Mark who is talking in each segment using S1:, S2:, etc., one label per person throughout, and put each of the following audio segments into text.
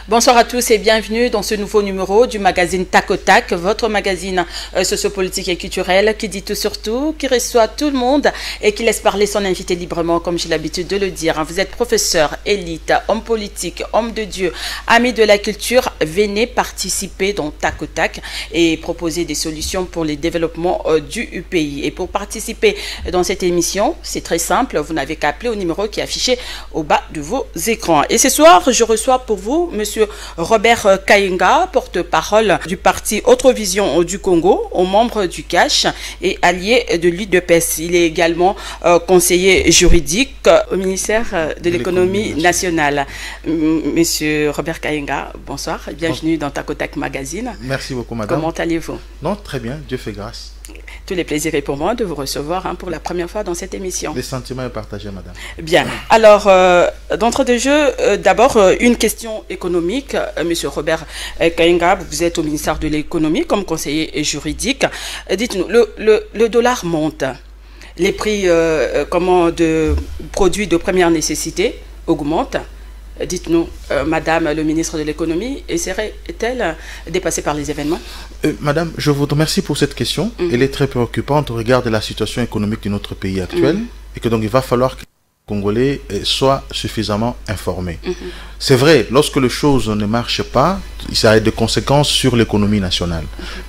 S1: Bonsoir à tous et bienvenue dans ce nouveau numéro du magazine Tac au Tac, votre magazine sociopolitique et culturel qui dit tout sur tout, qui reçoit tout le monde et qui laisse parler son invité librement, comme j'ai l'habitude de le dire. Vous êtes professeur, élite, homme politique, homme de Dieu, ami de la culture, venez participer dans Tac au Tac et proposer des solutions pour le développement du pays. Et pour participer dans cette émission, c'est très simple, vous n'avez qu'à appeler au numéro qui est affiché au bas de vos écrans. Et ce soir, je reçois pour vous Monsieur Robert Kayinga, porte-parole du parti Autre Vision du Congo, au membre du CACH et allié de l'UDPS. Il est également conseiller juridique au ministère de l'économie nationale. Monsieur Robert Kayinga, bonsoir, bienvenue dans Tac au Tac Magazine.
S2: Merci beaucoup, madame.
S1: Comment allez-vous?
S2: Non, très bien, Dieu fait grâce.
S1: Tous les plaisirs est pour moi de vous recevoir pour la première fois dans cette émission.
S2: Les sentiments sont partagés, madame.
S1: Bien. Alors, d'entrée de jeu, d'abord, une question économique. Monsieur Robert Kayinga, vous êtes au ministère de l'économie comme conseiller juridique. Dites-nous, le dollar monte. Les prix de produits de première nécessité augmentent. Dites-nous, Madame le ministre de l'économie, serait-elle dépassée par les événements?
S2: Madame, je vous remercie pour cette question. Elle est très préoccupante au regard de la situation économique de notre pays actuel et que donc il va falloir que les Congolais soient suffisamment informés. C'est vrai, lorsque les choses ne marchent pas, ça a des conséquences sur l'économie nationale.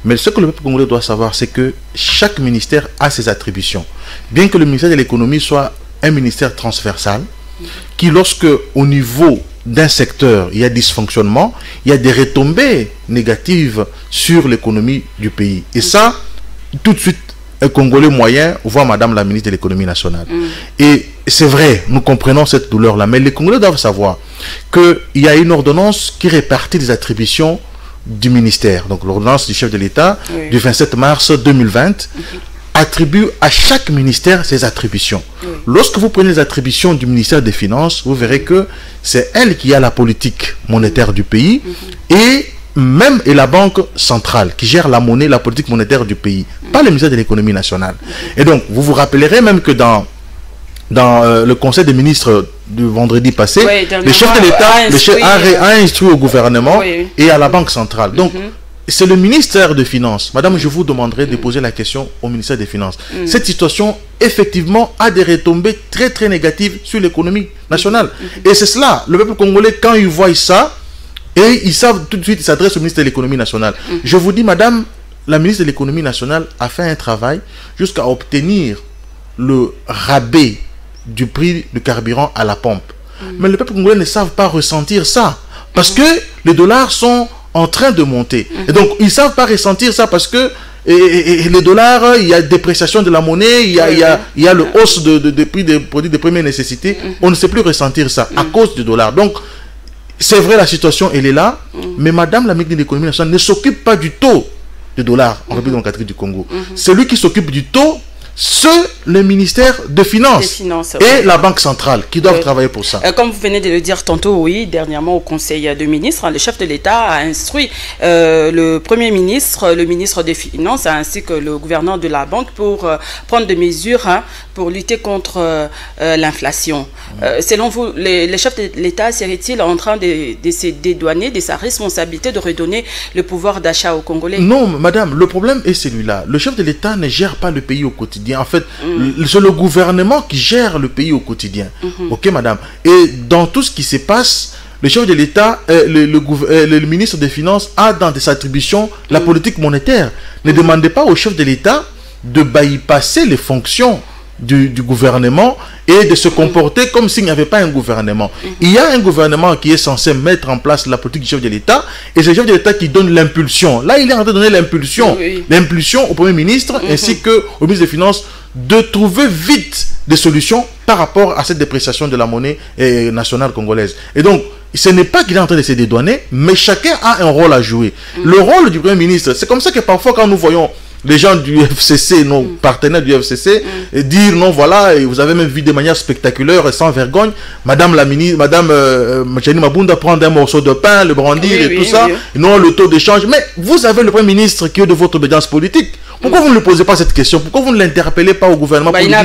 S2: Mais ce que le peuple congolais doit savoir, c'est que chaque ministère a ses attributions. Bien que le ministère de l'économie soit un ministère transversal, qui lorsque au niveau d'un secteur il y a dysfonctionnement, il y a des retombées négatives sur l'économie du pays. Et ça, tout de suite, un Congolais moyen voit Madame la ministre de l'économie nationale. Et c'est vrai, nous comprenons cette douleur-là, mais les Congolais doivent savoir qu'il y a une ordonnance qui répartit les attributions du ministère. Donc l'ordonnance du chef de l'État du 27 mars 2020 attribue à chaque ministère ses attributions. Lorsque vous prenez les attributions du ministère des Finances, vous verrez que c'est elle qui a la politique monétaire du pays et la Banque centrale qui gère la monnaie, la politique monétaire du pays, pas le ministère de l'économie nationale. Et donc, vous vous rappellerez même que dans le conseil des ministres du vendredi passé, le chef de l'État a instruit au gouvernement et à la Banque centrale. Donc, c'est le ministère des Finances. Madame, je vous demanderai de poser la question au ministère des Finances. Cette situation, effectivement, a des retombées très, très négatives sur l'économie nationale. Et c'est cela. Le peuple congolais, quand il voit ça, et ils savent tout de suite, ils s'adressent au ministère de l'économie nationale. Je vous dis, madame, la ministre de l'économie nationale a fait un travail jusqu'à obtenir le rabais du prix du carburant à la pompe. Mais le peuple congolais ne savent pas ressentir ça. Parce que les dollars sont en train de monter. Et donc, ils ne savent pas ressentir ça parce que les dollars, il y a dépréciation de la monnaie, il y a le hausse de prix des produits de première nécessité. On ne sait plus ressentir ça à cause du dollar. Donc, c'est vrai, la situation, elle est là. Mais Madame la ministre de l'économie nationale ne s'occupe pas du taux de dollar en République démocratique du Congo. Celui qui s'occupe du taux, c'est le ministère des Finances et la Banque centrale qui doivent travailler pour ça.
S1: Comme vous venez de le dire tantôt, oui, dernièrement au Conseil des ministres, le chef de l'État a instruit le Premier ministre, le ministre des Finances ainsi que le gouverneur de la Banque pour prendre des mesures pour lutter contre l'inflation. Selon vous, le chef de l'État serait-il en train de se dédouaner de sa responsabilité de redonner le pouvoir d'achat aux Congolais?
S2: Non, madame, le problème est celui-là. Le chef de l'État ne gère pas le pays au quotidien. En fait, c'est le gouvernement qui gère le pays au quotidien. Ok, madame. Et dans tout ce qui se passe, le chef de l'État, le ministre des Finances a dans ses attributions la politique monétaire. Ne demandez pas au chef de l'État de bypasser les fonctions du gouvernement et de se comporter comme s'il n'y avait pas un gouvernement. Il y a un gouvernement qui est censé mettre en place la politique du chef de l'État et c'est le chef de l'État qui donne l'impulsion. Là, il est en train de donner l'impulsion. L'impulsion au Premier ministre ainsi qu'au ministre des Finances de trouver vite des solutions par rapport à cette dépréciation de la monnaie nationale congolaise. Et donc, ce n'est pas qu'il est en train de se dédouaner, mais chacun a un rôle à jouer. Le rôle du Premier ministre, c'est comme ça que parfois quand nous voyons les gens du FCC, nos partenaires du FCC, dire non, voilà, et vous avez même vu de manière spectaculaire et sans vergogne, Madame la ministre, Madame Jenny Mabunda prendre un morceau de pain, le brandir et tout ça, non, le taux d'échange. Mais vous avez le Premier ministre qui est de votre obédience politique. Pourquoi vous ne lui posez pas cette question? Pourquoi vous ne l'interpellez pas au gouvernement?
S1: Il n'a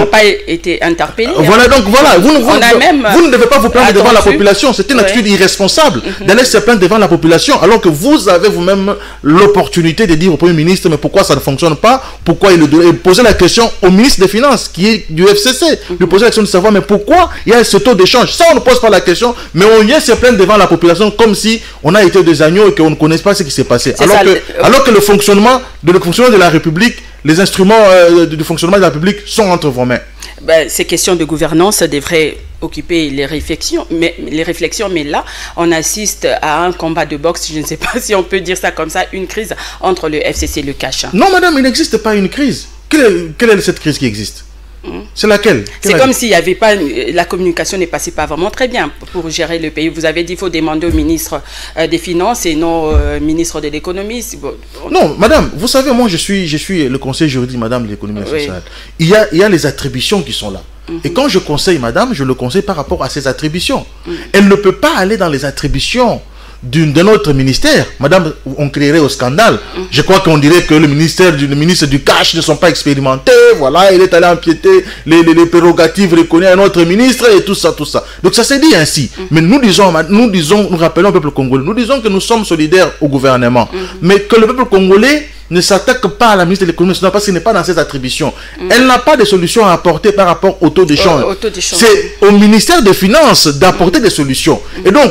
S1: pas été interpellé.
S2: Voilà, donc voilà, vous ne devez pas vous plaindre devant la population. C'est une attitude irresponsable d'aller se plaindre devant la population, alors que vous avez vous-même l'opportunité de dire au Premier ministre, mais pourquoi ça ne fonctionne pas? Pourquoi il poser la question au ministre des Finances, qui est du FCC, lui poser la question de savoir, mais pourquoi il y a ce taux d'échange? Ça, on ne pose pas la question, mais on vient se plaindre devant la population comme si on a été des agneaux et qu'on ne connaît pas ce qui s'est passé. Alors que le fonctionnement de la République, les instruments de fonctionnement de la République sont entre vos mains.
S1: Ces questions de gouvernance devraient occuper les réflexions, mais là, on assiste à un combat de boxe, je ne sais pas si on peut dire ça comme ça, une crise entre le FCC et le CACH.
S2: Non, madame, il n'existe pas une crise. Quelle est cette crise qui existe? C'est laquelle?
S1: C'est comme s'il n'y avait pas... La communication n'est passée pas vraiment très bien pour gérer le pays. Vous avez dit qu'il faut demander au ministre des Finances et non au ministre de l'Économie.
S2: Non, madame, vous savez, moi je suis le conseiller juridique, madame, de l'économie sociale. Il y a les attributions qui sont là. Et quand je conseille madame, je le conseille par rapport à ses attributions. Elle ne peut pas aller dans les attributions d'un autre ministère. Madame, on créerait au scandale. Je crois qu'on dirait que le ministre du cash ne sont pas expérimentés. Voilà, il est allé empiéter les prérogatives reconnues à un autre ministre et tout ça. Donc ça s'est dit ainsi. Mais nous rappelons au peuple congolais, nous disons que nous sommes solidaires au gouvernement. Mais que le peuple congolais ne s'attaque pas à la ministre de l'économie parce qu'elle n'est pas dans ses attributions. Elle n'a pas de solution à apporter par rapport au taux d'échange. C'est au ministère des Finances d'apporter des solutions. Et donc,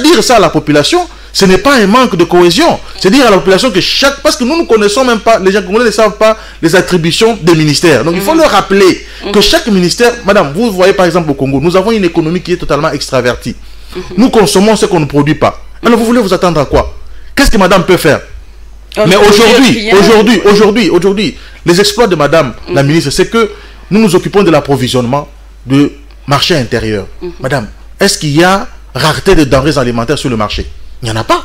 S2: dire ça à la population, ce n'est pas un manque de cohésion. C'est dire à la population que parce que nous ne connaissons même pas, les gens congolais ne savent pas les attributions des ministères. Donc, il faut leur rappeler que chaque ministère, madame, vous voyez par exemple au Congo, nous avons une économie qui est totalement extravertie. Nous consommons ce qu'on ne produit pas. Alors, vous voulez vous attendre à quoi? Qu'est-ce que madame peut faire? Mais aujourd'hui, les exploits de madame la ministre, c'est que nous nous occupons de l'approvisionnement du marché intérieur. Madame, est-ce qu'il y a rareté de denrées alimentaires sur le marché? Il n'y en a pas.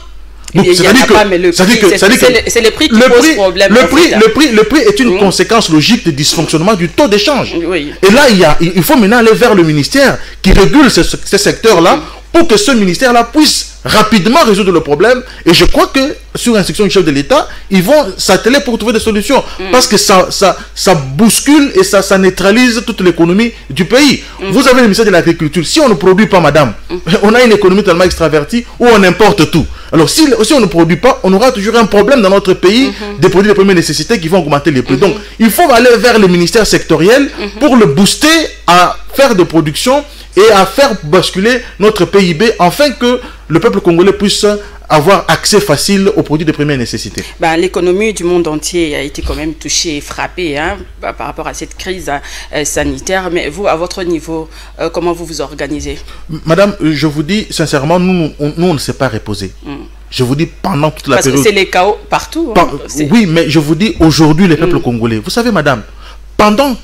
S1: C'est le prix qui pose problème.
S2: Le prix est une conséquence logique du dysfonctionnement du taux d'échange. Et là, il faut maintenant aller vers le ministère qui régule ce secteur-là pour que ce ministère-là puisse rapidement résoudre le problème. Et je crois que, sur instruction du chef de l'État, ils vont s'atteler pour trouver des solutions. Parce que ça bouscule et ça neutralise toute l'économie du pays. Vous avez le ministère de l'Agriculture. Si on ne produit pas, madame, on a une économie tellement extravertie où on importe tout. Alors, si on ne produit pas, on aura toujours un problème dans notre pays des produits de première nécessité qui vont augmenter les prix. Donc, il faut aller vers le ministère sectoriel pour le booster à faire de production et à faire basculer notre PIB afin que le peuple congolais puisse avoir accès facile aux produits de première nécessité.
S1: L'économie du monde entier a été quand même touchée et frappée par rapport à cette crise sanitaire. Mais vous, à votre niveau, comment vous vous organisez?
S2: Madame, je vous dis sincèrement, nous on ne s'est pas reposé. Je vous dis pendant toute la période.
S1: Parce que c'est les chaos partout.
S2: Oui, mais je vous dis aujourd'hui, les peuples congolais. Vous savez, madame, pendant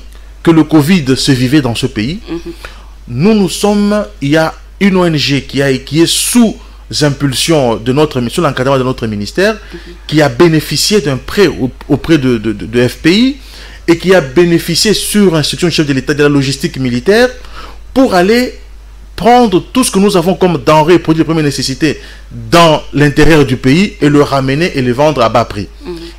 S2: que le Covid se vivait dans ce pays, il y a une ONG qui est sous impulsion sous l'encadrement de notre ministère, qui a bénéficié d'un prêt auprès de FPI et qui a bénéficié sur instruction du chef de l'État de la logistique militaire pour aller prendre tout ce que nous avons comme denrées, produits de première nécessité dans l'intérieur du pays et le ramener et le vendre à bas prix.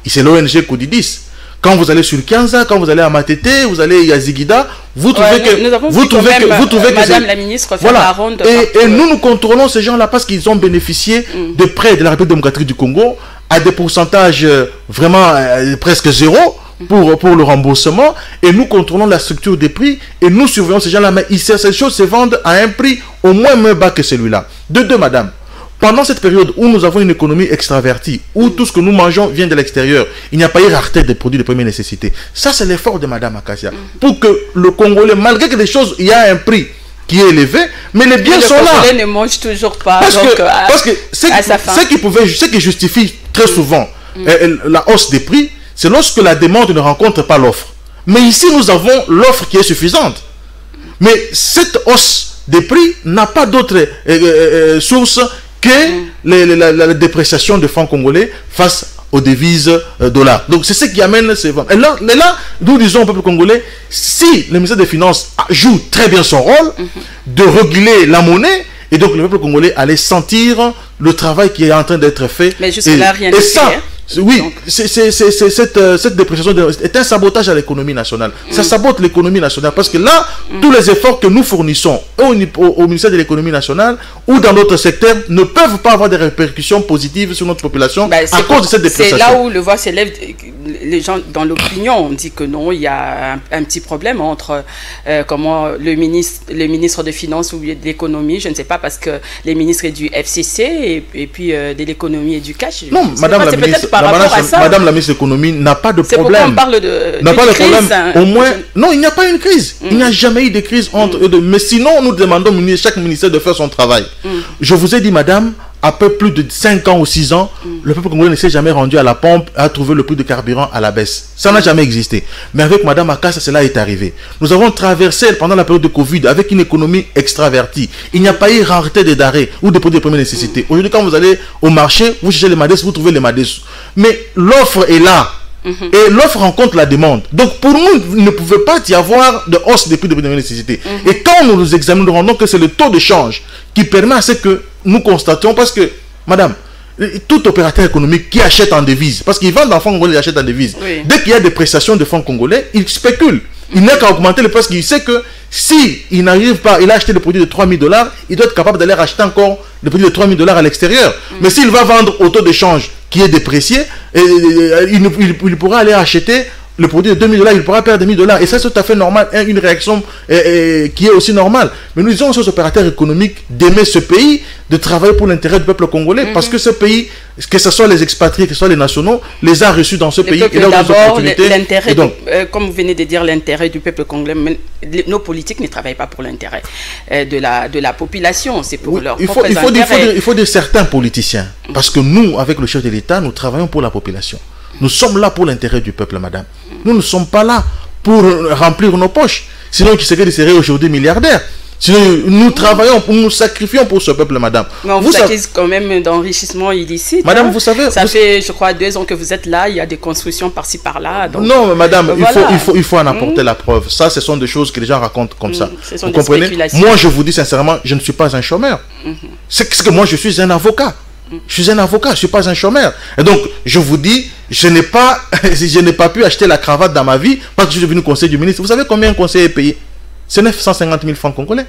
S2: Et c'est l'ONG Codidis. Quand vous allez sur Kianza, quand vous allez à Matete, vous allez à Zigida, vous trouvez que
S1: Madame la ministre fait la ronde.
S2: Et nous contrôlons ces gens-là parce qu'ils ont bénéficié de prêts de la République démocratique du Congo à des pourcentages vraiment presque zéro pour le remboursement. Et nous contrôlons la structure des prix et nous surveillons ces gens-là. Mais ces choses se vendent à un prix au moins bas que celui-là. De deux, madame. Pendant cette période où nous avons une économie extravertie, où tout ce que nous mangeons vient de l'extérieur, il n'y a pas eu rareté des produits de première nécessité. Ça, c'est l'effort de madame Acacia. Pour que le Congolais, malgré que des choses, il y a un prix qui est élevé, mais les biens sont là.
S1: Le Congolais ne mange toujours pas.
S2: Parce que ce qui justifie très souvent la hausse des prix, c'est lorsque la demande ne rencontre pas l'offre. Mais ici, nous avons l'offre qui est suffisante. Mais cette hausse des prix n'a pas d'autre source que la dépréciation de francs congolais face aux devises dollars. Donc c'est ce qui amène ces ventes. Et là, nous disons au peuple congolais, si le ministère des Finances joue très bien son rôle de réguler la monnaie, et donc le peuple congolais allait sentir le travail qui est en train d'être fait.
S1: Mais jusque-là, rien n'est fait.
S2: Oui, cette dépréciation est un sabotage à l'économie nationale. Ça sabote l'économie nationale parce que là, tous les efforts que nous fournissons au ministère de l'économie nationale ou dans d'autres secteurs ne peuvent pas avoir des répercussions positives sur notre population à cause de cette dépréciation.
S1: C'est là où le voix s'élève. Les gens dans l'opinion ont dit que non, il y a un petit problème entre comment le ministre des Finances ou de l'économie, je ne sais pas, parce que les ministres est du FCC et puis de l'économie et du cash.
S2: Non, madame la ministre, madame la ministre de l'économie n'a pas de problème.
S1: C'est pourquoi on parle de crise.
S2: Au moins, non, il n'y a pas une crise. Il n'y a jamais eu de crise entre eux deux. Mais sinon, nous demandons à chaque ministère de faire son travail. Je vous ai dit, madame, après plus de 5 ans ou 6 ans, le peuple congolais ne s'est jamais rendu à la pompe à trouver le prix de carburant à la baisse. Ça n'a jamais existé. Mais avec madame Akassa, cela est arrivé. Nous avons traversé pendant la période de Covid avec une économie extravertie. Il n'y a pas eu rareté des denrées ou des produits de première nécessité. Aujourd'hui, quand vous allez au marché, vous cherchez les madesses, vous trouvez les madesses. Mais l'offre est là. Et l'offre rencontre la demande. Donc pour nous, il ne pouvait pas y avoir de hausse des prix de première nécessité. Et quand nous nous examinons, nous rendons que c'est le taux de change qui permet à ce que nous constations, parce que, madame, tout opérateur économique qui achète en devise, parce qu'il vend dans le fonds congolais, il achète en devise. Oui. Dès qu'il y a des prestations de fonds congolais, il spécule. Il n'a qu'à augmenter le prix parce qu'il sait que si il n'arrive pas, il a acheté le produit de 3 000 $, il doit être capable d'aller racheter encore le produit de 3 000 $ à l'extérieur. Mais s'il va vendre au taux de change qui est déprécié, il pourra aller acheter le produit de 2 000 $, il pourra perdre 1 000 $. Et ça, c'est tout à fait normal, une réaction qui est aussi normale. Mais nous disons aux opérateurs économiques d'aimer ce pays, de travailler pour l'intérêt du peuple congolais, parce que ce pays, que ce soit les expatriés, que ce soit les nationaux, les a reçus dans ce pays.
S1: Et d'abord, l'intérêt, comme vous venez de dire, l'intérêt du peuple congolais, nos politiques ne travaillent pas pour l'intérêt de la population, c'est pour leur propre intérêt.
S2: Il faut de certains politiciens, parce que nous, avec le chef de l'État, nous travaillons pour la population. Nous sommes là pour l'intérêt du peuple, madame. Nous ne sommes pas là pour remplir nos poches. Sinon, qui serait aujourd'hui milliardaire. Sinon, nous travaillons, nous sacrifions pour ce peuple, madame.
S1: Mais on vous accuse quand même d'enrichissement illicite.
S2: Madame, vous savez...
S1: Ça fait, je crois, 2 ans que vous êtes là. Il y a des constructions par-ci, par-là. Donc,
S2: non, mais madame, voilà. il faut en apporter la preuve. Ça, ce sont des choses que les gens racontent comme ça. Vous comprenez? Moi, je vous dis sincèrement, je ne suis pas un chômeur. C'est que moi, je suis un avocat. Je suis un avocat, je ne suis pas un chômeur. Et donc, je vous dis, je n'ai pas pu acheter la cravate dans ma vie parce que je suis venu au conseil du ministre. Vous savez combien un conseiller est payé? C'est 950 000 francs congolais.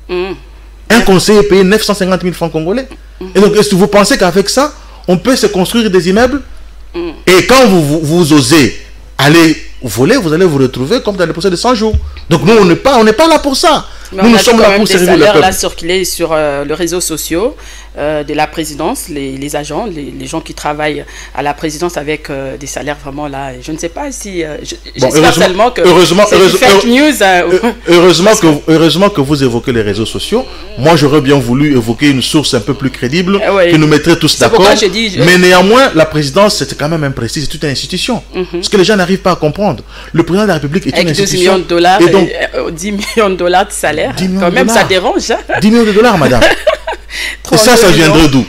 S2: Un conseiller est payé 950 000 francs congolais. Et donc, est-ce que vous pensez qu'avec ça, on peut se construire des immeubles? Et quand vous osez aller voler, vous allez vous retrouver comme dans le procès de 100 jours. Donc, nous, on n'est pas là pour ça.
S1: Mais nous sommes là pour servir le peuple. Là circulé sur les réseaux sociaux de la présidence, les agents, les gens qui travaillent à la présidence avec des salaires vraiment là. Je ne sais pas si j'espère seulement que c'est fake news.
S2: Heureusement que vous évoquez les réseaux sociaux. Moi, j'aurais bien voulu évoquer une source un peu plus crédible qui nous mettrait tous d'accord. Mais néanmoins, la présidence, c'est quand même un prestige, c'est toute une institution. Ce que les gens n'arrivent pas à comprendre. Le président de la République est une institution.
S1: Avec 2 millions de $, et donc, 10 millions de $ de salaire. Quand même, ça dérange. Hein?
S2: 10 millions de $, madame. Et ça viendrait d'où?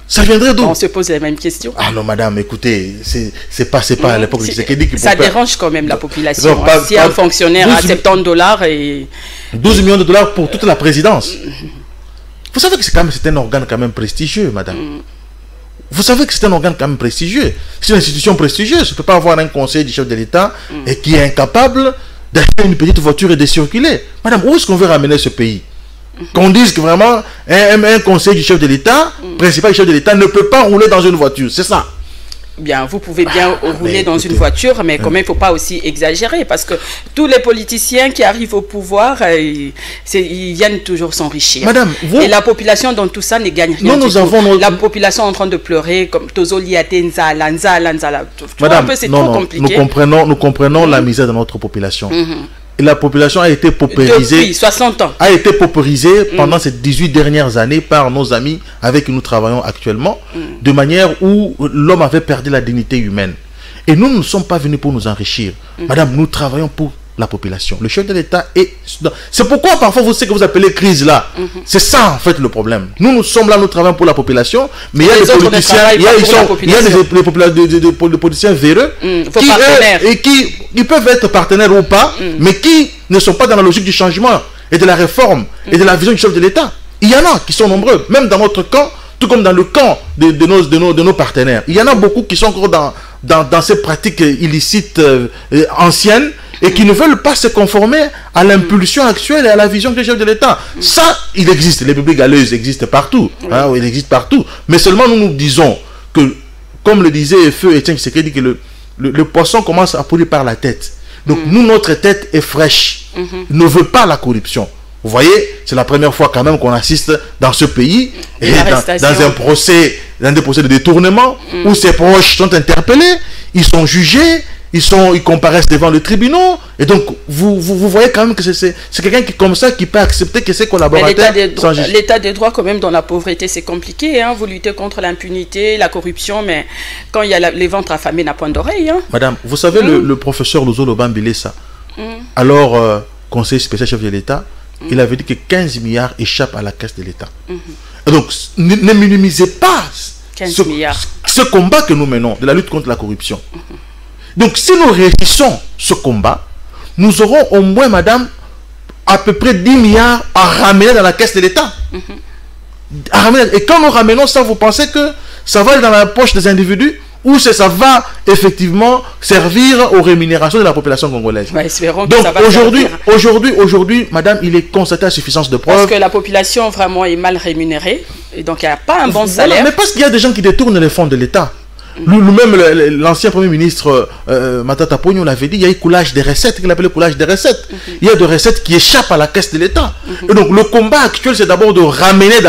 S2: Ça viendrait d'où?
S1: On se pose les mêmes questions.
S2: Ah non, madame, écoutez, c'est pas à l'époque de Tshisekedi qui...
S1: Ça dérange quand même la population. Donc, si un fonctionnaire a 70 $ et...
S2: 12 millions de $ pour toute la présidence. Vous savez que c'est un organe quand même prestigieux, madame. Vous savez que c'est un organe quand même prestigieux. C'est une institution prestigieuse. On ne peut pas avoir un conseil du chef de l'État et qui est incapable d'acheter une petite voiture et de circuler. Madame, où est-ce qu'on veut ramener ce pays? Qu'on dise que vraiment un conseil du chef de l'État, principal du chef de l'État, ne peut pas rouler dans une voiture. C'est ça.
S1: Bien, vous pouvez bien rouler dans une voiture, mais quand même, il ne faut pas aussi exagérer, parce que tous les politiciens qui arrivent au pouvoir, ils viennent toujours s'enrichir.
S2: Madame,
S1: et la population dans tout ça ne gagne rien. La population est en train de pleurer, comme Tozoli Nzala.
S2: Madame, c'est trop compliqué. Nous comprenons la misère de notre population. Et la population a été paupérisée.
S1: Depuis 60 ans.
S2: A été paupérisée pendant ces 18 dernières années par nos amis avec qui nous travaillons actuellement, de manière où l'homme avait perdu la dignité humaine. Et nous ne sommes pas venus pour nous enrichir. Madame, nous travaillons pour la population. Le chef de l'État est... C'est pourquoi parfois vous savez que vous appelez crise là. C'est ça en fait le problème. Nous sommes là, nous travaillons pour la population, mais il y a des politiciens, il y a des politiciens véreux qui peuvent être partenaires ou pas, mais qui ne sont pas dans la logique du changement et de la réforme et de la vision du chef de l'État. Il y en a qui sont nombreux. Même dans notre camp, tout comme dans le camp de nos partenaires. Il y en a beaucoup qui sont encore dans ces pratiques illicites anciennes et qui ne veulent pas se conformer à l'impulsion actuelle et à la vision du chef de l'État. Ça, il existe. Les publics galeuses existent partout. Hein, il existe partout. Mais seulement nous disons que, comme le disait Feu Etienne Tshisekedi, dit que le poisson commence à pourrir par la tête. Donc nous, notre tête est fraîche. Ne veut pas la corruption. Vous voyez, c'est la première fois quand même qu'on assiste dans ce pays dans un procès de détournement où ses proches sont interpellés, ils sont jugés, ils comparaissent devant le tribunal. Et donc, vous voyez quand même que c'est quelqu'un qui, comme ça, qui peut accepter que ses collaborateurs...
S1: L'état des droits, quand même, dans la pauvreté, c'est compliqué. Hein. Vous luttez contre l'impunité, la corruption, mais quand il y a les ventres affamés, n'a point d'oreille. Hein.
S2: Madame, vous savez, le professeur Luzolo Bambilesa, alors conseiller spécial chef de l'État, il avait dit que 15 milliards échappent à la caisse de l'État. Donc, ne minimisez pas ce combat que nous menons, de la lutte contre la corruption. Donc, si nous réussissons ce combat, nous aurons au moins, madame, à peu près 10 milliards à ramener dans la caisse de l'État. Et quand nous ramenons ça, vous pensez que ça va aller dans la poche des individus ou ça va effectivement servir aux rémunérations de la population congolaise? Donc aujourd'hui, madame, il est constaté à suffisance de preuves.
S1: Parce que la population vraiment est mal rémunérée, et donc il n'y a pas un bon salaire.
S2: Mais parce qu'il y a des gens qui détournent les fonds de l'État. Lui-même, l'ancien Premier ministre Matata Pogno l'avait dit, il y a eu coulage des recettes, qu'il appelait coulage des recettes. Il y a des recettes qui échappent à la caisse de l'État. Et donc le combat actuel, c'est d'abord de ramener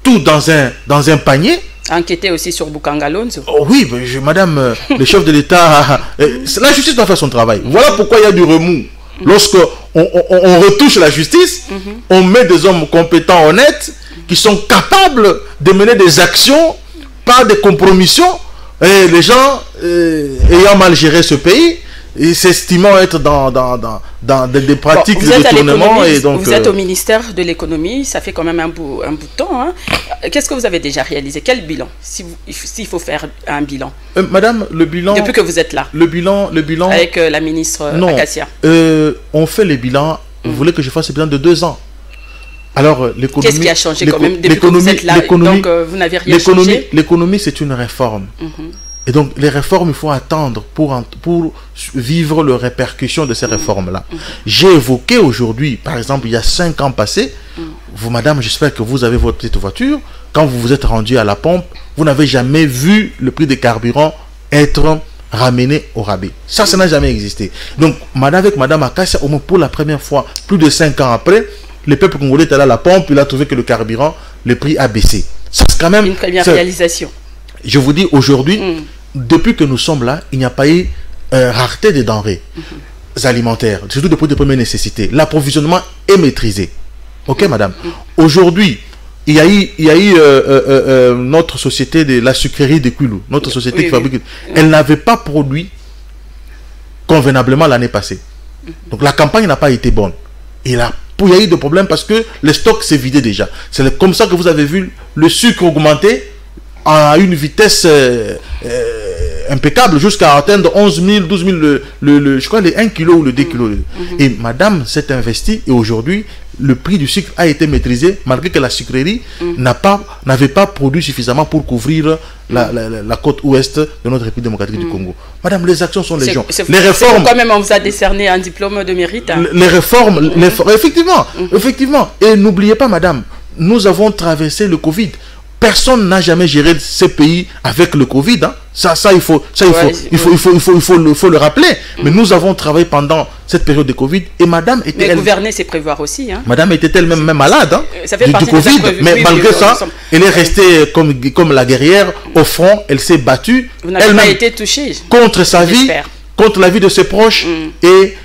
S2: tout dans un panier.
S1: Enquêter aussi sur Bukangalonzo.
S2: Oh oui, madame, le chef de l'État, la justice doit faire son travail. Voilà pourquoi il y a du remous. Lorsque on retouche la justice, on met des hommes compétents, honnêtes, qui sont capables de mener des actions, pas des compromissions. Et les gens, ayant mal géré ce pays, s'estimant être dans des pratiques de détournement. Et donc,
S1: vous êtes au ministère de l'économie, ça fait quand même un bout de temps. Hein. Qu'est-ce que vous avez déjà réalisé? Quel bilan, s'il faut faire un bilan?
S2: Madame, le bilan...
S1: Depuis que vous êtes là.
S2: Le bilan...
S1: Avec la ministre Acacia.
S2: On fait les bilans. Vous voulez que je fasse le bilan de 2 ans? Alors, l'économie...
S1: Qu'est-ce qui a changé quand même depuis que vous êtes là? Donc, vous n'avez rien changé?
S2: L'économie, c'est une réforme. Et donc, les réformes, il faut attendre pour vivre les répercussions de ces réformes-là. J'ai évoqué aujourd'hui, par exemple, il y a 5 ans passés, vous, madame, j'espère que vous avez votre petite voiture. Quand vous vous êtes rendu à la pompe, vous n'avez jamais vu le prix des carburants être ramené au rabais. Ça n'a jamais existé. Donc, avec madame Acacia, au moins pour la première fois, plus de 5 ans après, le peuple congolais est allé à la pompe, il a trouvé que le carburant, le prix a baissé. Ça, c'est quand même...
S1: une première réalisation.
S2: Je vous dis, aujourd'hui, depuis que nous sommes là, il n'y a pas eu rareté des denrées alimentaires, surtout des produits de première nécessité. L'approvisionnement est maîtrisé. Ok, madame? Aujourd'hui, il y a eu notre société de la sucrerie de Kwilu, notre société qui fabrique. Elle n'avait pas produit convenablement l'année passée. Donc la campagne n'a pas été bonne. Il y a eu des problèmes parce que le stock s'est vidé déjà. C'est comme ça que vous avez vu le sucre augmenter à une vitesse impeccable jusqu'à atteindre 11 000, 12 000, je crois les 1 kg ou le 2 kg. Et madame s'est investie et aujourd'hui, le prix du sucre a été maîtrisé malgré que la sucrerie n'avait pas produit suffisamment pour couvrir la côte ouest de notre République démocratique du Congo. Madame, les actions sont légion. Les réformes...
S1: Quand même, on vous a décerné un diplôme de mérite. Hein.
S2: Les réformes, effectivement. Et n'oubliez pas, madame, nous avons traversé le Covid. Personne n'a jamais géré ce pays avec le Covid. Hein. Il faut le rappeler. Mais nous avons travaillé pendant cette période de Covid et madame était...
S1: Mais gouverner, c'est prévoir aussi. Hein.
S2: Madame était elle-même malade
S1: ça fait
S2: du Covid. Mais malgré ça, elle est restée comme la guerrière au front. Elle s'est battue.
S1: Vous n'avez pas été touchée.
S2: Contre sa vie, contre la vie de ses proches. Et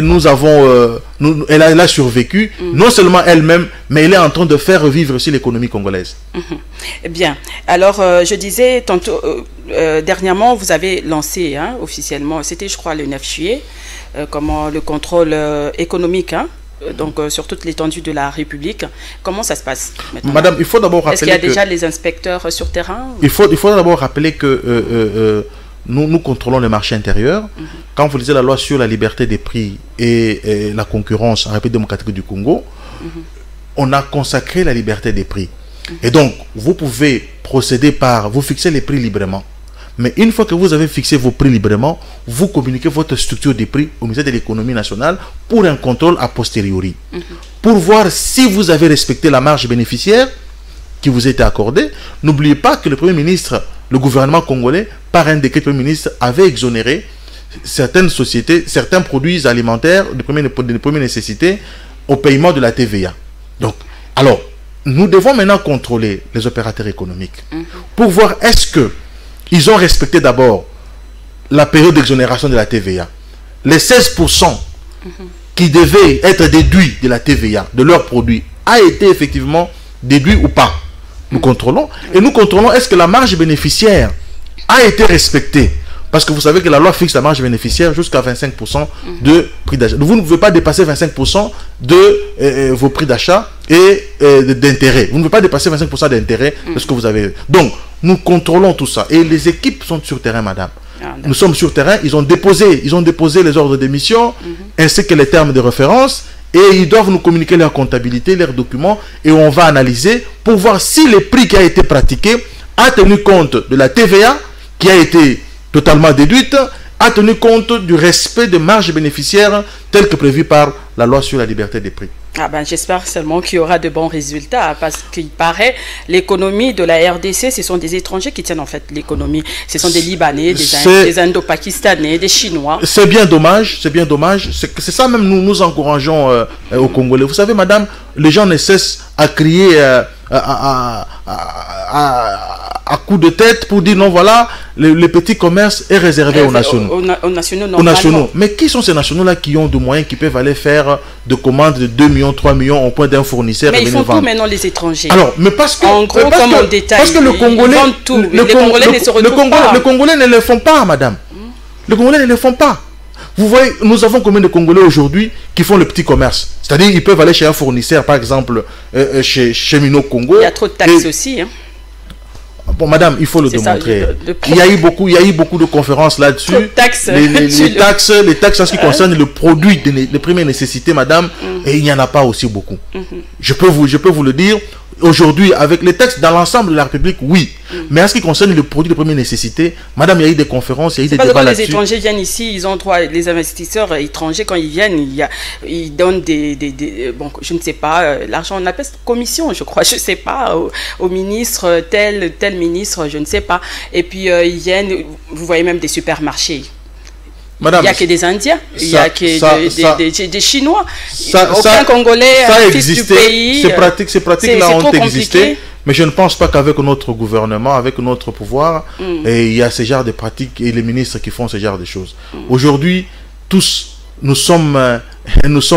S2: nous avons... elle a survécu, non seulement elle-même, mais elle est en train de faire revivre aussi l'économie congolaise.
S1: Bien. Alors, je disais tantôt, dernièrement, vous avez lancé officiellement, c'était je crois le 9 juillet, comment le contrôle économique, donc sur toute l'étendue de la République. Comment ça se passe maintenant?
S2: Madame, il faut d'abord rappeler...
S1: Est-ce qu'il y a déjà les inspecteurs sur terrain?
S2: Il faut d'abord rappeler que... Nous contrôlons le marché intérieur. Quand vous lisez la loi sur la liberté des prix et la concurrence en République démocratique du Congo, on a consacré la liberté des prix. Et donc, vous pouvez procéder par, vous fixez les prix librement. Mais une fois que vous avez fixé vos prix librement, vous communiquez votre structure des prix au ministère de l'économie nationale pour un contrôle a posteriori. Pour voir si vous avez respecté la marge bénéficiaire qui vous a été accordée. N'oubliez pas que le Premier ministre, le gouvernement congolais, par un décret du Premier ministre, avait exonéré certaines sociétés, certains produits alimentaires de première nécessité au paiement de la TVA. Donc, alors, nous devons maintenant contrôler les opérateurs économiques pour voir est-ce que ils ont respecté d'abord la période d'exonération de la TVA. Les 16% qui devaient être déduits de la TVA, de leurs produits, a été effectivement déduit ou pas. Nous contrôlons. Et nous contrôlons est-ce que la marge bénéficiaire a été respectée. Parce que vous savez que la loi fixe la marge bénéficiaire jusqu'à 25% de prix d'achat. Vous ne pouvez pas dépasser 25% de vos prix d'achat et d'intérêt. Vous ne pouvez pas dépasser 25% d'intérêt de ce que vous avez. Donc, nous contrôlons tout ça. Et les équipes sont sur terrain, madame. Nous sommes sur terrain. Ils ont déposé les ordres d'émission ainsi que les termes de référence. Et ils doivent nous communiquer leur comptabilité, leurs documents. Et on va analyser pour voir si le prix qui a été pratiqué a tenu compte de la TVA qui a été totalement déduite, a tenu compte du respect de marge bénéficiaire tel que prévu par la loi sur la liberté des prix.
S1: Ah ben, j'espère seulement qu'il y aura de bons résultats, parce qu'il paraît l'économie de la RDC, ce sont des étrangers qui tiennent en fait l'économie. Ce sont des Libanais, des Indo-Pakistanais, des Chinois. C'est bien dommage,
S2: c'est bien dommage. C'est ça même nous encourageons aux Congolais. Vous savez, madame, les gens ne cessent à crier à coup de tête pour dire non, voilà, le petit commerce est réservé aux nationaux.
S1: Aux
S2: nationaux. Mais qui sont ces nationaux-là qui ont des moyens, qui peuvent aller faire de commandes de 2 millions, 3 millions au point d'un fournisseur?
S1: Mais ils font tout maintenant, les étrangers.
S2: Alors, mais parce que,
S1: en gros, comme en détail,
S2: parce que le Congolais,
S1: les
S2: Congolais ne le font pas, madame. Les Congolais ne le font pas. Vous voyez, nous avons combien de Congolais aujourd'hui qui font le petit commerce? C'est-à-dire, ils peuvent aller chez un fournisseur, par exemple, chez Mino Congo.
S1: Il y a trop de taxes aussi, hein.
S2: Bon, madame, il faut le démontrer. Il y a eu beaucoup de conférences là-dessus. Les taxes en ce qui concerne le produit de première nécessité, madame, et il n'y en a pas aussi beaucoup. Je peux vous le dire. Aujourd'hui, avec les taxes dans l'ensemble de la République, oui. Mais en ce qui concerne le produit de première nécessité, madame, il y a eu des conférences, il y a eu des débats là-dessus.
S1: Quand les étrangers viennent ici, ils ont droit, les investisseurs étrangers, quand ils viennent, ils donnent bon, je ne sais pas, l'argent, on appelle commission, je crois, je ne sais pas, au ministre, tel ministre, je ne sais pas. Et puis, ils viennent, vous voyez même des supermarchés. Madame, il n'y a que des Indiens, il n'y a que des Chinois. Aucun Congolais, fils du pays.
S2: Ces pratiques-là ont existé, mais je ne pense pas qu'avec notre gouvernement, avec notre pouvoir, il y a ce genre de pratiques et les ministres qui font ce genre de choses. Aujourd'hui, tous, nous sommes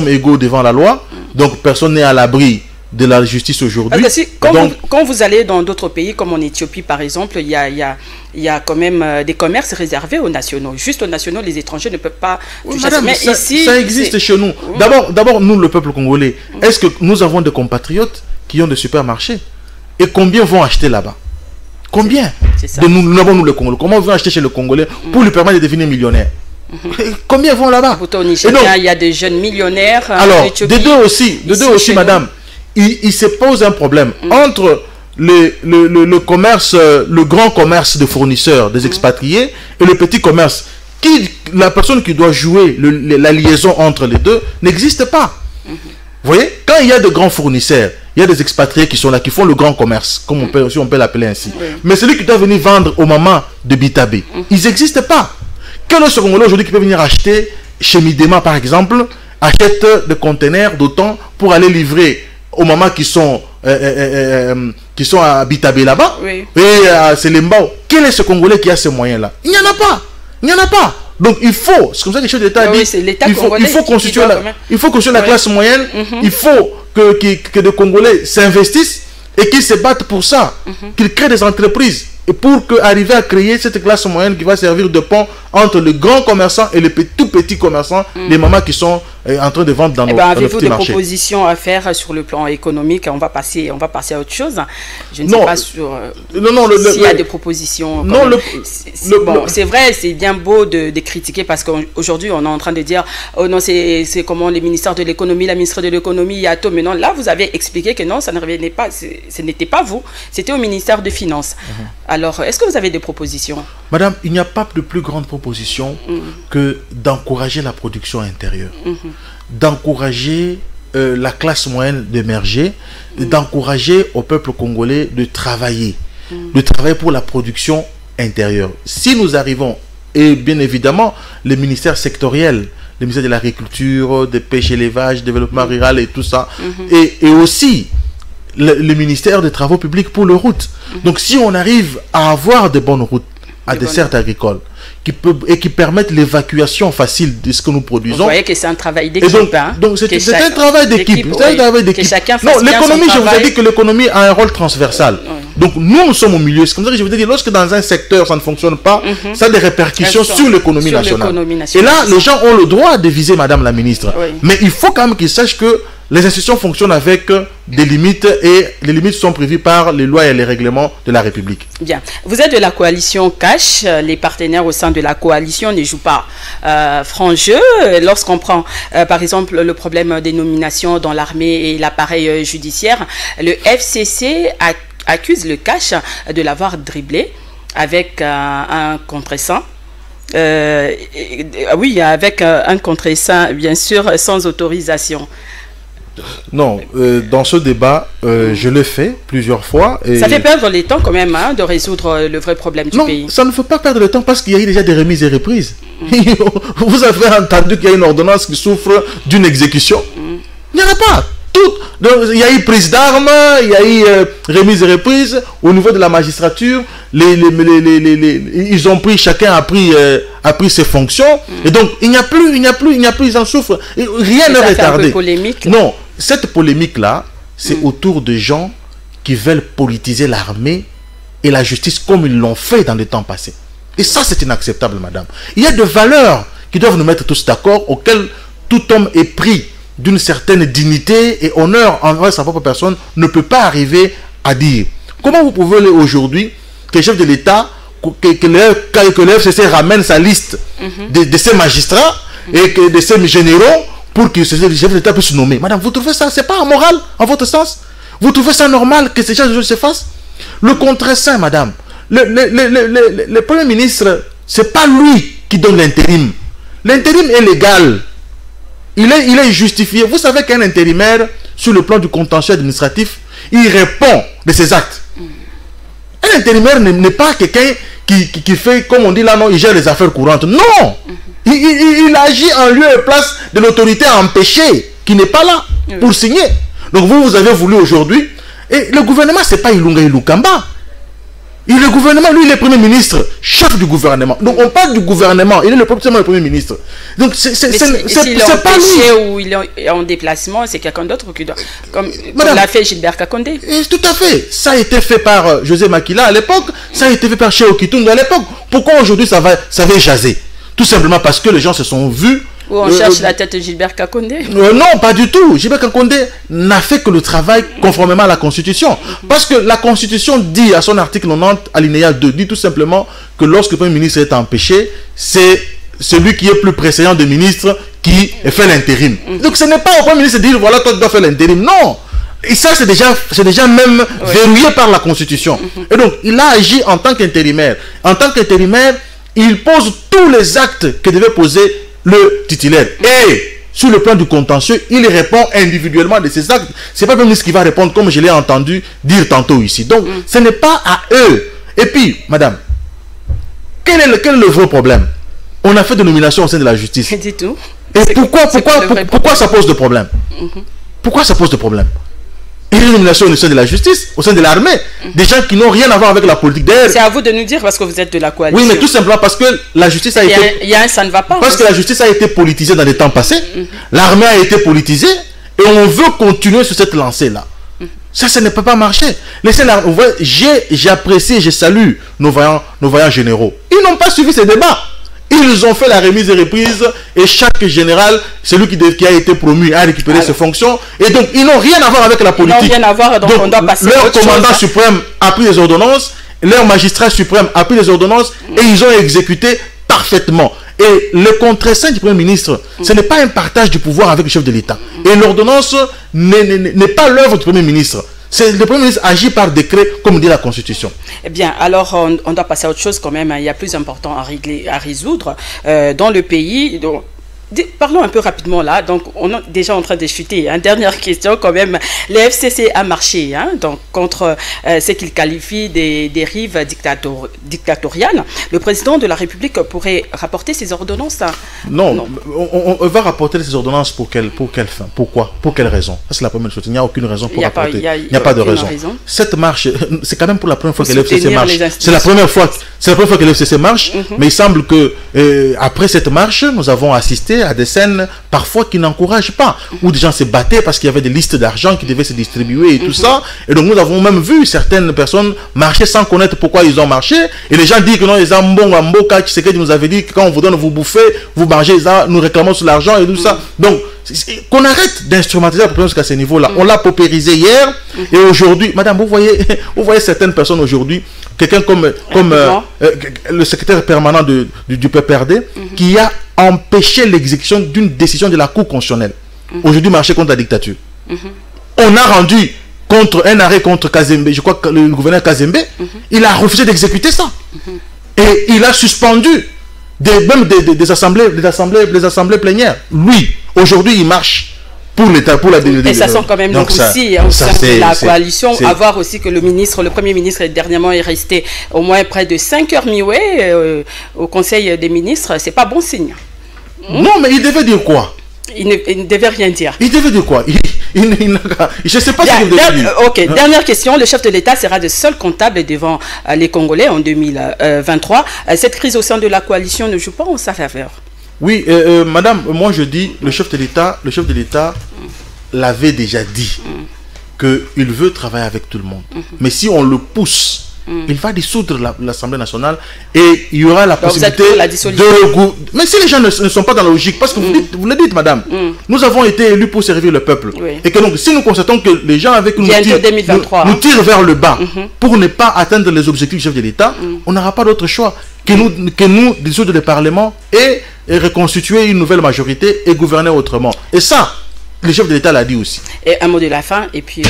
S2: égaux devant la loi, donc personne n'est à l'abri de la justice aujourd'hui.
S1: Quand vous allez dans d'autres pays, comme en Éthiopie par exemple, il y a quand même des commerces réservés aux nationaux. Juste aux nationaux, les étrangers ne peuvent pas...
S2: Madame, mais ici, ça existe chez nous. D'abord, nous, le peuple congolais, est-ce que nous avons des compatriotes qui ont des supermarchés? Et combien vont acheter là-bas? Combien de nous avons, nous, le Congolais? Comment vont acheter chez le Congolais pour lui permettre de devenir millionnaire? Combien vont là-bas?
S1: Au Nigeria, il y a des jeunes millionnaires.
S2: Alors, de deux aussi, madame. Il se pose un problème entre le commerce, le grand commerce de fournisseurs, des expatriés, et le petit commerce. La personne qui doit jouer la liaison entre les deux n'existe pas. Vous voyez, quand il y a de grands fournisseurs, il y a des expatriés qui sont là, qui font le grand commerce, comme on peut l'appeler ainsi. Mais celui qui doit venir vendre au moment de Bitabé, ils n'existent pas. Quel est ce Congolais aujourd'hui qui peut venir acheter chez Midema, par exemple, achète des conteneurs d'autant pour aller livrer aux mamans qui sont à Bitabé là-bas, et à Selembao? Quel est ce Congolais qui a ces moyens-là? Il n'y en a pas. Il n'y en a pas. Donc il faut, c'est comme ça que le chef d'État dit, il faut constituer la classe moyenne, il faut que des Congolais s'investissent et qu'ils se battent pour ça, qu'ils créent des entreprises, et pour arriver à créer cette classe moyenne qui va servir de pont entre le grand commerçant et le tout petit commerçant, les mamans qui sont en train de vendre dans nos petits marchés.
S1: Avez-vous des propositions à faire sur le plan économique? On va passer à autre chose. Je ne sais pas sur s'il y a des propositions. C'est vrai, c'est bien beau de critiquer parce qu'aujourd'hui on est en train de dire oh non, c'est comment les ministères de l'économie, la ministre de l'économie, il y a tout. Mais non, là vous avez expliqué que non, ça ne revenait pas, ce n'était pas vous, c'était au ministère des Finances. Alors, est-ce que vous avez des propositions?
S2: Madame, il n'y a pas de plus grande proposition que d'encourager la production intérieure, d'encourager la classe moyenne d'émerger, d'encourager au peuple congolais de travailler pour la production intérieure. Si nous arrivons, et bien évidemment, les ministères sectoriels, le ministère de l'Agriculture, de Pêche et Élevage, Développement rural et tout ça, et aussi le ministère des Travaux publics pour les routes. Donc si on arrive à avoir de bonnes routes, à des dessertes agricoles, qui permettent l'évacuation facile de ce que nous produisons. Vous
S1: voyez que c'est un travail d'équipe.
S2: Donc c'est un travail d'équipe. Non, l'économie, je vous ai dit que l'économie a un rôle transversal. Donc nous sommes au milieu. C'est comme ça que je vous ai dit, lorsque dans un secteur ça ne fonctionne pas, ça a des répercussions sur l'économie nationale. Et là, les gens ont le droit de viser Madame la ministre. Mais il faut quand même qu'ils sachent que les institutions fonctionnent avec des limites et les limites sont prévues par les lois et les règlements de la République.
S1: Bien. Vous êtes de la coalition Cash. Les partenaires au sein de la coalition ne jouent pas franc jeu. Lorsqu'on prend, par exemple, le problème des nominations dans l'armée et l'appareil judiciaire, le FCC accuse le Cash de l'avoir dribblé avec un contre-sang. Oui, avec un contre-sang, bien sûr, sans autorisation.
S2: Non, dans ce débat, je l'ai fait plusieurs fois. Et
S1: ça fait perdre le temps quand même de résoudre le vrai problème du pays.
S2: Non, ça ne fait pas perdre le temps parce qu'il y a eu déjà des remises et reprises. Vous avez entendu qu'il y a une ordonnance qui souffre d'une exécution. Il n'y en a pas. Il y a eu prise d'armes, il y a eu remise et reprise. Au niveau de la magistrature, ils ont pris, chacun a pris ses fonctions. Et donc, il n'y a plus, ils en souffrent. Rien n'est retardé.
S1: Polémique.
S2: Non, cette polémique-là, c'est autour de gens qui veulent politiser l'armée et la justice comme ils l'ont fait dans les temps passés. Et ça, c'est inacceptable, madame. Il y a des valeurs qui doivent nous mettre tous d'accord, auxquelles tout homme est pris d'une certaine dignité et honneur envers sa propre personne ne peut pas arriver à dire. Comment vous pouvez aujourd'hui que le chef de l'État, que le FCC ramène sa liste de ces magistrats et de ces généraux pour que le chef de l'État puisse se nommer? Madame, vous trouvez ça, c'est pas amoral en votre sens? Vous trouvez ça normal que ces gens se fassent? Le contre-saint, madame, le Premier ministre, c'est pas lui qui donne l'intérim. L'intérim est légal. Il est justifié. Vous savez qu'un intérimaire, sur le plan du contentieux administratif, il répond de ses actes. Un intérimaire n'est pas quelqu'un qui fait, comme on dit là, non, il gère les affaires courantes. Non! Il agit en lieu et place de l'autorité empêchée, qui n'est pas là pour signer. Donc vous avez voulu aujourd'hui, et le gouvernement, c'est pas Ilunga Ilukamba. Et le gouvernement, lui, il est Premier ministre, chef du gouvernement. Donc on parle du gouvernement, il est le Premier ministre. Donc c'est pas lui.
S1: Ou il est en déplacement, c'est quelqu'un d'autre qui doit. Comme l'a fait Gilbert Kakonde.
S2: Tout à fait. Ça a été fait par José Makila à l'époque, ça a été fait par Cheo Kitundu à l'époque. Pourquoi aujourd'hui ça va jaser? Tout simplement parce que les gens se sont vus.
S1: Ou on cherche la tête de Gilbert Kakonde?
S2: Non, pas du tout. Gilbert Kakonde n'a fait que le travail conformément à la Constitution. Parce que la Constitution dit à son article 90, alinéa 2, dit tout simplement que lorsque le Premier ministre est empêché, c'est celui qui est plus précédent des ministres qui fait l'intérim. Donc ce n'est pas au Premier ministre de dire voilà, toi tu dois faire l'intérim. Non. Et ça, c'est déjà même verrouillé par la Constitution. Et donc, il a agi en tant qu'intérimaire. En tant qu'intérimaire, il pose tous les actes que devait poser le titulaire. Et sur le plan du contentieux, il répond individuellement de ses actes. C'est pas le ministre qui va répondre comme je l'ai entendu dire tantôt ici. Donc, ce n'est pas à eux. Et puis, madame, quel est le vrai problème? On a fait des nominations au sein de la justice.
S1: Du tout.
S2: Et pourquoi ça pose de problème? Pourquoi ça pose de problème? Il y a une nomination au sein de la justice, au sein de l'armée, des gens qui n'ont rien à voir avec la politique d'air.
S1: C'est à vous de nous dire parce que vous êtes de la coalition.
S2: Oui, mais tout simplement parce que la justice a été...
S1: ça ne va pas.
S2: Parce que la justice a été politisée dans les temps passés, l'armée a été politisée, et on veut continuer sur cette lancée-là. Ça ne peut pas marcher. J'ai apprécié, je salue nos vaillants généraux. Ils n'ont pas suivi ces débats. Ils ont fait la remise et reprise et chaque général, celui qui a été promu, a récupéré ses fonctions. Et donc, ils n'ont rien à voir avec la politique.
S1: Ils n'ont rien à voir, donc on doit passer à
S2: leur
S1: autre
S2: commandant
S1: chose,
S2: suprême a pris les ordonnances, leur magistrat suprême a pris les ordonnances et ils ont exécuté parfaitement. Et le contre-saint du Premier ministre, ce n'est pas un partage du pouvoir avec le chef de l'État. Et l'ordonnance n'est pas l'œuvre du Premier ministre. Le Premier ministre agit par décret, comme dit la Constitution.
S1: Eh bien, alors, on doit passer à autre chose quand même. Il y a plus important à résoudre dans le pays. Donc, parlons un peu rapidement là. Donc, on est déjà en train de chuter. Hein. Dernière question quand même. Le FCC a marché donc, contre ce qu'il qualifie des dérives dictatoriales. Le président de la République pourrait rapporter ses ordonnances
S2: Non. On va rapporter ces ordonnances pour quelle fin? Pourquoi? Pour quelle raison? Ça, c'est la première chose. Il n'y a aucune raison pour rapporter. Il n'y a pas de raison. Cette marche, c'est quand même pour la première fois que le FCC marche. C'est la première fois que le FCC marche. Mais il semble que après cette marche, nous avons assisté à des scènes parfois qui n'encouragent pas, où des gens se battaient parce qu'il y avait des listes d'argent qui devaient se distribuer et tout ça. Et donc nous avons même vu certaines personnes marcher sans connaître pourquoi ils ont marché. Et les gens disent que non, les Amboka, Tshisekedi nous avait dit que quand on vous donne, vous bouffez, vous mangez, nous réclamons sur l'argent et tout ça. Donc qu'on arrête d'instrumentaliser la population jusqu'à ce niveau-là. On l'a paupérisé hier et aujourd'hui, madame, vous voyez certaines personnes aujourd'hui, quelqu'un comme le secrétaire permanent du PPRD, qui a empêché l'exécution d'une décision de la Cour constitutionnelle. Aujourd'hui, marcher contre la dictature. On a rendu un arrêt contre Kazembe, je crois que le gouverneur Kazembe, il a refusé d'exécuter ça. Et il a suspendu même des assemblées plénières. Lui, aujourd'hui, il marche pour l'État, pour la
S1: et ça sent quand même donc aussi au sein de la coalition, à voir aussi que le Premier ministre dernièrement est resté au moins près de 5 heures muet au Conseil des ministres. C'est pas bon signe.
S2: Non, mais il devait dire quoi?
S1: Il ne devait rien dire.
S2: Il devait dire quoi? Je ne sais pas ce qu'il devait dire.
S1: Ok, dernière question. Le chef de l'État sera le seul comptable devant les Congolais en 2023. Cette crise au sein de la coalition ne joue pas en sa faveur.
S2: Oui, madame, moi je dis, le chef de l'État l'avait déjà dit qu'il veut travailler avec tout le monde. Mais si on le pousse, il va dissoudre l'Assemblée nationale et il y aura la possibilité de... Mais si les gens ne sont pas dans la logique, parce que vous le dites, madame, nous avons été élus pour servir le peuple. Et que donc, si nous constatons que les gens avec nous nous tirent vers le bas pour ne pas atteindre les objectifs du chef de l'État, on n'aura pas d'autre choix que nous dissoudre le Parlement et reconstituer une nouvelle majorité et gouverner autrement. Et ça, le chef de l'État l'a dit aussi. Et
S1: un mot de la fin, et puis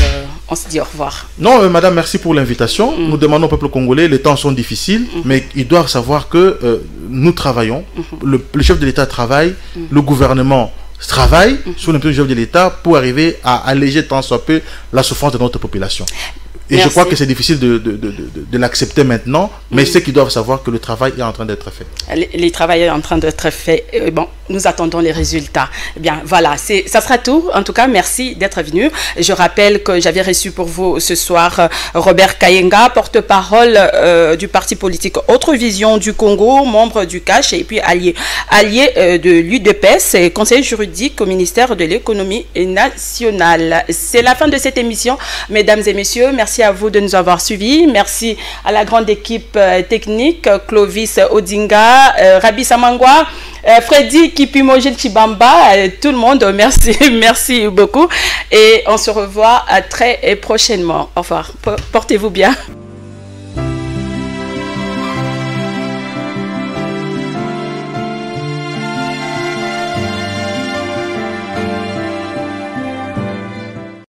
S1: on se dit au revoir.
S2: Non, madame, merci pour l'invitation. Nous demandons au peuple congolais, les temps sont difficiles, mais ils doivent savoir que nous travaillons, le chef de l'État travaille, le gouvernement travaille sur l'impulsion du chef de l'État pour arriver à alléger tant soit peu la souffrance de notre population. Et je crois que c'est difficile de l'accepter maintenant, mais ceux qui doivent savoir que le travail est en train d'être fait.
S1: Le travail est en train d'être fait. Bon, nous attendons les résultats. Eh bien, voilà, ça sera tout. En tout cas, merci d'être venu. Je rappelle que j'avais reçu pour vous ce soir Robert Kayenga, porte-parole du parti politique Autre Vision du Congo, membre du CACH et puis allié de l'UDPS et conseiller juridique au ministère de l'économie nationale. C'est la fin de cette émission, mesdames et messieurs. Merci à vous de nous avoir suivis. Merci à la grande équipe technique, Clovis Odinga, Rabi Samangwa, Freddy Kipimogel Chibamba, tout le monde, merci, merci beaucoup. Et on se revoit très prochainement. Au revoir. Portez-vous bien.